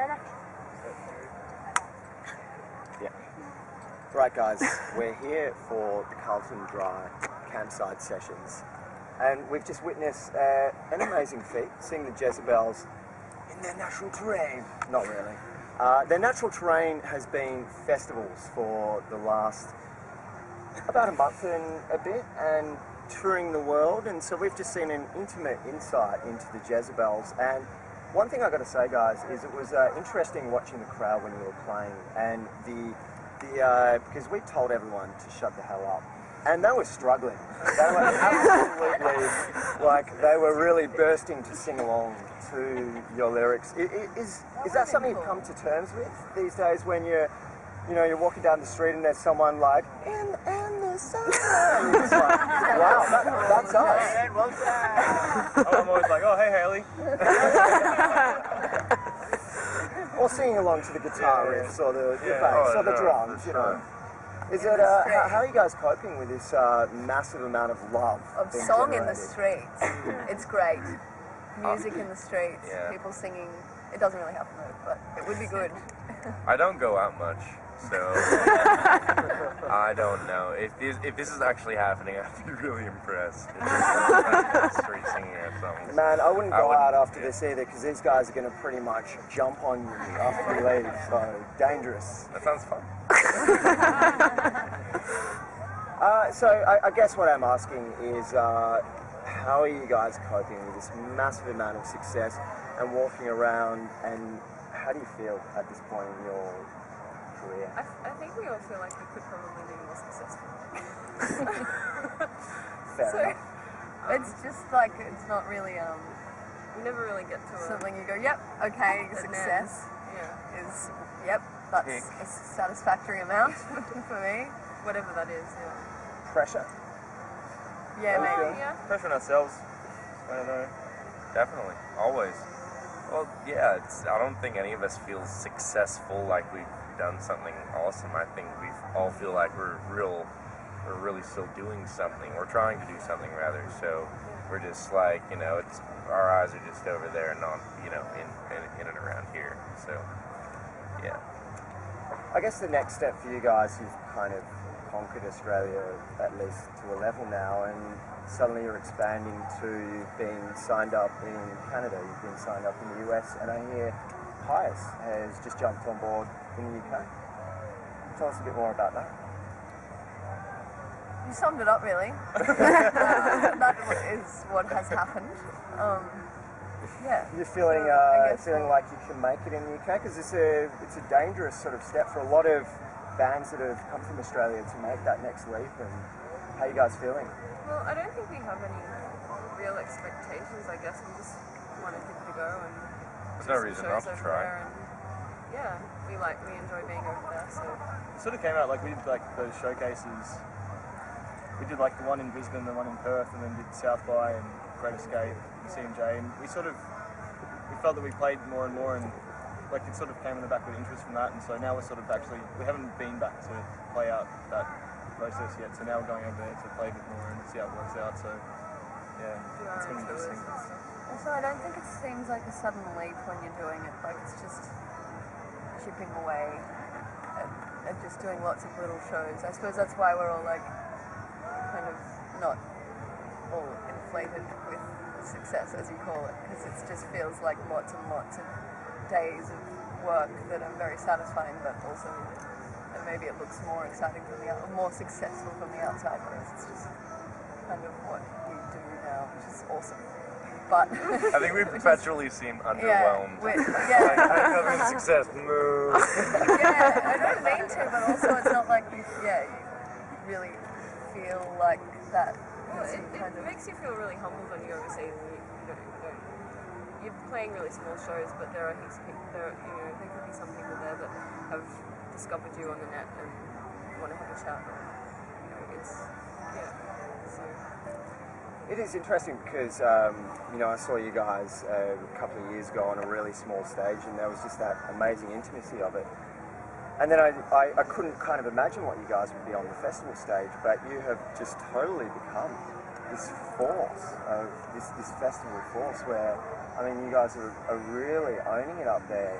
Yeah. Right, guys, we're here for the Carlton Dry campside sessions, and we've just witnessed an amazing feat, seeing the Jezabels in their natural terrain. Not really. Their natural terrain has been festivals for the last about a month and a bit, and touring the world, and so we've just seen an intimate insight into the Jezabels. And one thing I got to say, guys, is it was interesting watching the crowd when you were playing, and because we told everyone to shut the hell up, and they were struggling. They were absolutely, they were really bursting to sing along to your lyrics. Is that something you've come to terms with these days when you're walking down the street and there's someone like, and the sun. And you're just like, wow, that's us. I'm always like, oh, hey, Haley. Or singing along to the guitar riffs or the bass or the drums, you know. Is it, how are you guys coping with this massive amount of love? Of song in the streets. It's great. Music in the streets, people singing. It doesn't really happen though, but it would be good. I don't go out much, so I don't know. If this is actually happening, I'd be really impressed. Street singing or something. Man, I wouldn't go out after this either, because these guys are going to pretty much jump on you after you leave, so dangerous. That sounds fun. So I guess what I'm asking is, how are you guys coping with this massive amount of success and walking around, and how do you feel at this point in your career? I think we all feel like we could probably be more successful. Fair enough. It's just like, it's not really we never really get to something you go, yep, okay, success is, yep, that's a satisfactory amount for me. Whatever that is, Pressure? Yeah, maybe. Pressure on ourselves. I don't know. Definitely, always. Well, yeah, I don't think any of us feel successful, like we've done something awesome. I think we all feel like we're really still doing something. We're trying to do something, rather. So we're just like, our eyes are just over there, not, in and around here. So, yeah. I guess the next step for you guys, you've kind of conquered Australia at least to a level now, and suddenly you're expanding to being signed up in Canada, you've been signed up in the US, and I hear Pius has just jumped on board in the UK. Tell us a bit more about that. You summed it up, really. That is what has happened. You're feeling feeling like you can make it in the UK, because it's a dangerous sort of step for a lot of bands that have come from Australia to make that next leap. And how are you guys feeling? Well, I don't think we have any real expectations. I guess we just want to give it a go, and there's no reason not to try. We enjoy being over there. So it sort of came out like we did those showcases. We did the one in Brisbane, the one in Perth, and then did South by and Great Escape, CMJ, and we felt that we played more and more, and it sort of came in the back with interest from that, and so now we're sort of we haven't been back to play out that process yet, so now we're going over there to play a bit more and see how it works out. So it's been interesting. Also, I don't think it seems like a sudden leap when you're doing it. It's just chipping away and just doing lots of little shows. I suppose that's why we're all kind of not all inflated with success, as you call it, because it just feels like lots and lots of days of work that are very satisfying, but also maybe it looks more exciting from more successful from the outside, whereas it's just kind of what we do now, which is awesome. But I think we perpetually seem underwhelmed. Having success. No. I don't mean to, but also it's not like you really feel like that. Well, it makes you feel really humbled when you overseas and you're playing really small shows, but there are heaps of people. There could be some people there that have discovered you on the net and want to have a chat. So. It is interesting because I saw you guys a couple of years ago on a really small stage, and there was just that amazing intimacy of it. And then I couldn't kind of imagine what you guys would be on the festival stage, but you have just totally become this force of this festival force where, I mean, you guys are really owning it up there.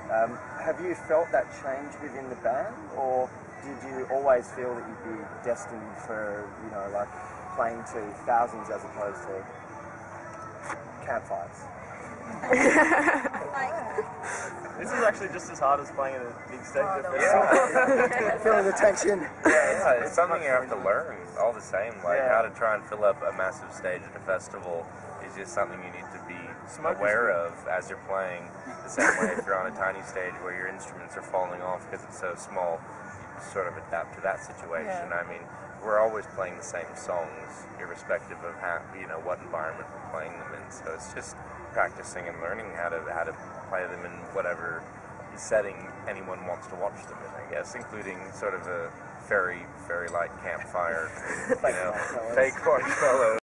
Have you felt that change within the band, or did you always feel that you'd be destined for, you know, like playing to thousands as opposed to campfires? This is actually just as hard as playing at a big stage. Yeah. Feeling the tension. Yeah, it's something you have to learn all the same. Like how to try and fill up a massive stage at a festival is just something you need to be aware of as you're playing. The same way if you're on a tiny stage where your instruments are falling off because it's so small, you sort of adapt to that situation. I mean, we're always playing the same songs, irrespective of how, you know, what environment we're playing them in. So it's just practicing and learning how to play them in whatever setting anyone wants to watch them in, I guess, including sort of a fairy-like campfire, you know, fake marshmallows.